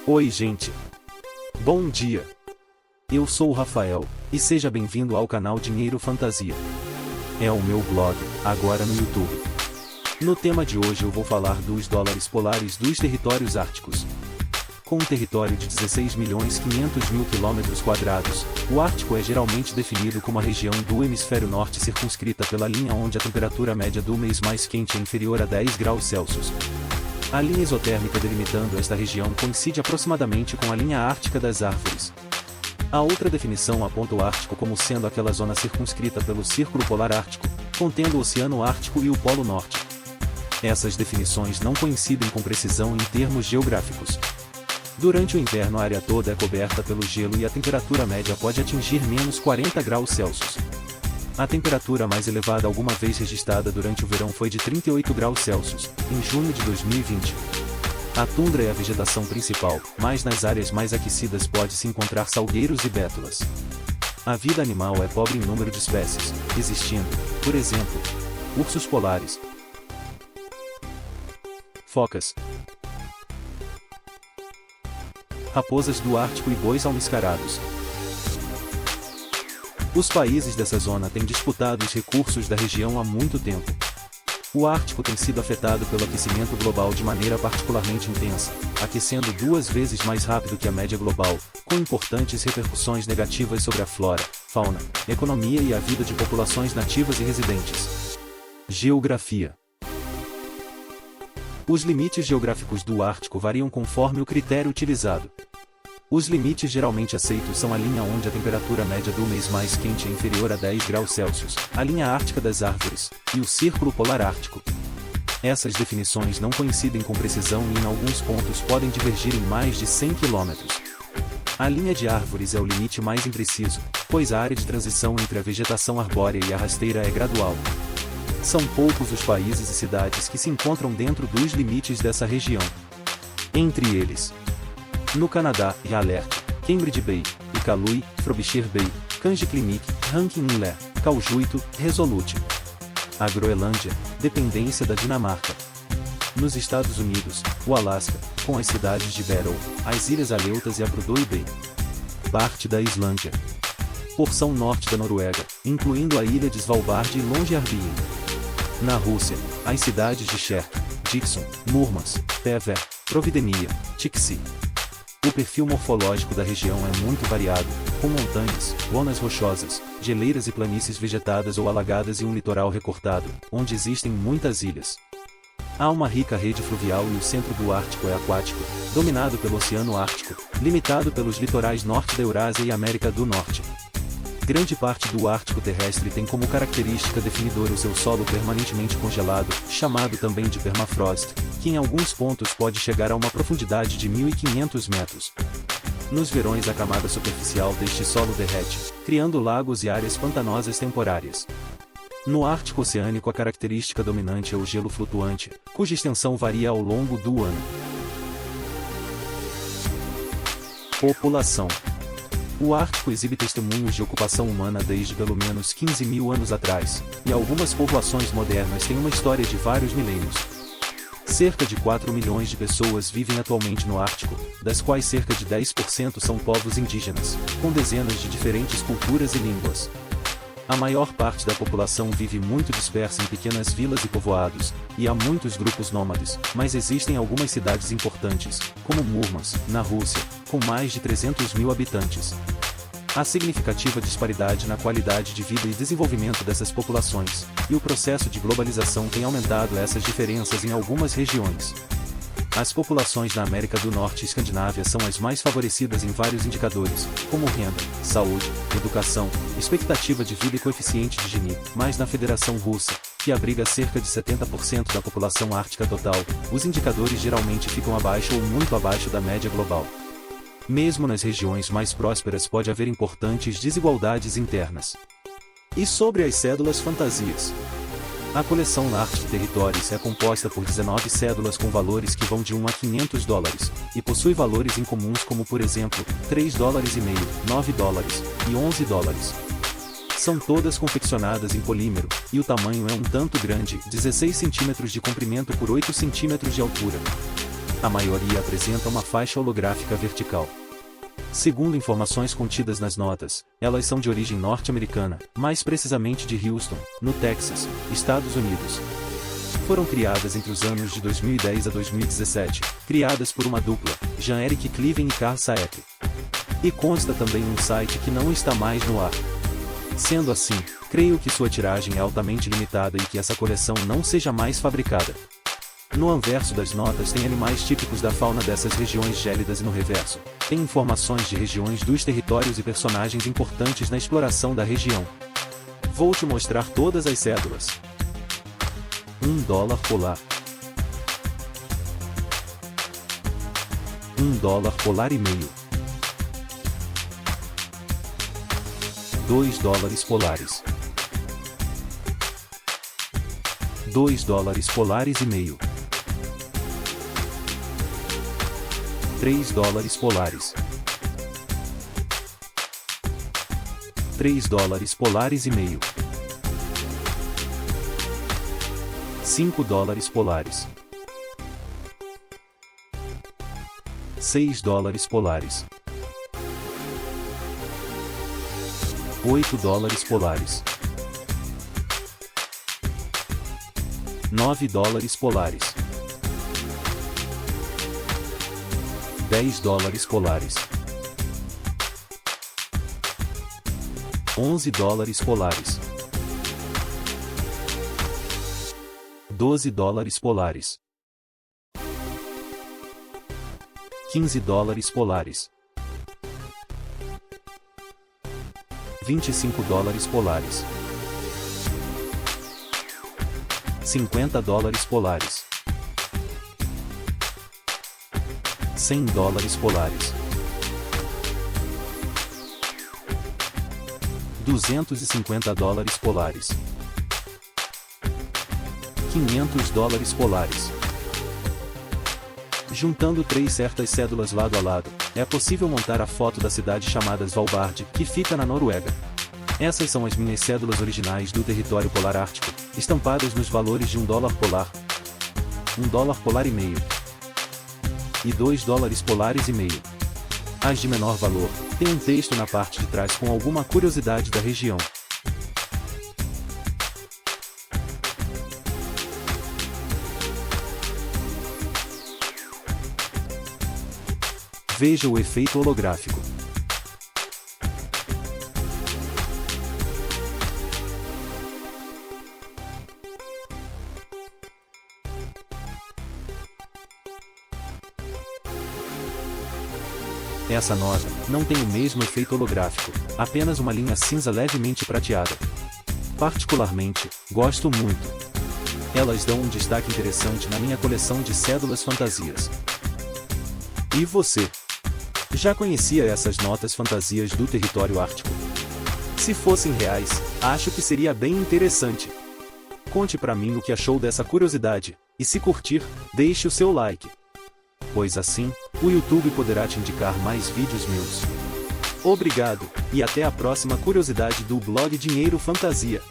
Oi, gente. Bom dia. Eu sou o Rafael, e seja bem-vindo ao canal Dinheiro Fantasia. É o meu blog, agora no YouTube. No tema de hoje eu vou falar dos dólares polares dos territórios árticos. Com um território de 16.500.000 km², o Ártico é geralmente definido como a região do hemisfério norte circunscrita pela linha onde a temperatura média do mês mais quente é inferior a 10 graus Celsius. A linha isotérmica delimitando esta região coincide aproximadamente com a linha ártica das árvores. A outra definição aponta o Ártico como sendo aquela zona circunscrita pelo Círculo Polar Ártico, contendo o Oceano Ártico e o Polo Norte. Essas definições não coincidem com precisão em termos geográficos. Durante o inverno a área toda é coberta pelo gelo e a temperatura média pode atingir menos 40 graus Celsius. A temperatura mais elevada alguma vez registrada durante o verão foi de 38 graus Celsius, em junho de 2020. A tundra é a vegetação principal, mas nas áreas mais aquecidas pode-se encontrar salgueiros e bétulas. A vida animal é pobre em número de espécies, existindo, por exemplo, ursos polares, focas, raposas do Ártico e bois almiscarados. Os países dessa zona têm disputado os recursos da região há muito tempo. O Ártico tem sido afetado pelo aquecimento global de maneira particularmente intensa, aquecendo 2 vezes mais rápido que a média global, com importantes repercussões negativas sobre a flora, fauna, economia e a vida de populações nativas e residentes. Geografia. Os limites geográficos do Ártico variam conforme o critério utilizado. Os limites geralmente aceitos são a linha onde a temperatura média do mês mais quente é inferior a 10 graus Celsius, a linha ártica das árvores, e o Círculo Polar Ártico. Essas definições não coincidem com precisão e em alguns pontos podem divergir em mais de 100 km. A linha de árvores é o limite mais impreciso, pois a área de transição entre a vegetação arbórea e a rasteira é gradual. São poucos os países e cidades que se encontram dentro dos limites dessa região. Entre eles, no Canadá, Yalert, Cambridge Bay, Iqaluit, Frobisher Bay, Kangeqlinik, Rankin-Inlet, Kaujuito, Resolute. A Groenlândia, dependência da Dinamarca. Nos Estados Unidos, o Alasca, com as cidades de Barrow, as Ilhas Aleutas e a Prudhoe Bay. Parte da Islândia. Porção norte da Noruega, incluindo a ilha de Svalbard e Longyearbyen. Na Rússia, as cidades de Chertok, Dixon, Murmansk, Tver, Providenia, Tiksi. O perfil morfológico da região é muito variado, com montanhas, lonas rochosas, geleiras e planícies vegetadas ou alagadas e um litoral recortado, onde existem muitas ilhas. Há uma rica rede fluvial e o centro do Ártico é aquático, dominado pelo Oceano Ártico, limitado pelos litorais norte da Eurásia e América do Norte. Grande parte do Ártico terrestre tem como característica definidora o seu solo permanentemente congelado, chamado também de permafrost, que em alguns pontos pode chegar a uma profundidade de 1.500 metros. Nos verões a camada superficial deste solo derrete, criando lagos e áreas pantanosas temporárias. No Ártico Oceânico a característica dominante é o gelo flutuante, cuja extensão varia ao longo do ano. População. O Ártico exibe testemunhos de ocupação humana desde pelo menos 15.000 anos atrás, e algumas populações modernas têm uma história de vários milênios. Cerca de 4 milhões de pessoas vivem atualmente no Ártico, das quais cerca de 10% são povos indígenas, com dezenas de diferentes culturas e línguas. A maior parte da população vive muito dispersa em pequenas vilas e povoados, e há muitos grupos nômades, mas existem algumas cidades importantes, como Murmansk, na Rússia, com mais de 300.000 habitantes. Há significativa disparidade na qualidade de vida e desenvolvimento dessas populações, e o processo de globalização tem aumentado essas diferenças em algumas regiões. As populações na América do Norte e Escandinávia são as mais favorecidas em vários indicadores, como renda, saúde, educação, expectativa de vida e coeficiente de Gini, mas na Federação Russa, que abriga cerca de 70% da população ártica total, os indicadores geralmente ficam abaixo ou muito abaixo da média global. Mesmo nas regiões mais prósperas pode haver importantes desigualdades internas. E sobre as cédulas fantasias? A coleção Ártico Territories é composta por 19 cédulas com valores que vão de 1 a 500 dólares, e possui valores incomuns como por exemplo, 3 dólares e meio, 9 dólares, e 11 dólares. São todas confeccionadas em polímero, e o tamanho é um tanto grande, 16 cm de comprimento por 8 cm de altura. A maioria apresenta uma faixa holográfica vertical. Segundo informações contidas nas notas, elas são de origem norte-americana, mais precisamente de Houston, no Texas, Estados Unidos. Foram criadas entre os anos de 2010 a 2017, criadas por uma dupla, Jean-Eric Cliven e Carl Saep. E consta também um site que não está mais no ar. Sendo assim, creio que sua tiragem é altamente limitada e que essa coleção não seja mais fabricada. No anverso das notas tem animais típicos da fauna dessas regiões gélidas e no reverso, tem informações de regiões dos territórios e personagens importantes na exploração da região. Vou te mostrar todas as cédulas. $1 polar. $1 polar e meio. $2 polares. $2 polares e meio. $3 polares. $3 polares e meio. $5 polares. $6 polares. $8 polares. $9 polares. $10 polares. $11 polares. $12 polares. $15 polares. $25 polares. $50 polares. $100 polares. $250 polares. $500 polares. Juntando certas cédulas lado a lado, é possível montar a foto da cidade chamada Svalbard, que fica na Noruega. Essas são as minhas cédulas originais do território polar ártico, estampadas nos valores de $1 polar, $1 polar e meio e $2 polares e meio. As de menor valor, tem um texto na parte de trás com alguma curiosidade da região. Veja o efeito holográfico. Essa nota não tem o mesmo efeito holográfico, apenas uma linha cinza levemente prateada. Particularmente, gosto muito. Elas dão um destaque interessante na minha coleção de cédulas fantasias. E você? Já conhecia essas notas fantasias do território ártico? Se fossem reais, acho que seria bem interessante. Conte pra mim o que achou dessa curiosidade, e se curtir, deixe o seu like. Pois assim, o YouTube poderá te indicar mais vídeos meus. Obrigado, e até a próxima curiosidade do blog Dinheiro Fantasia.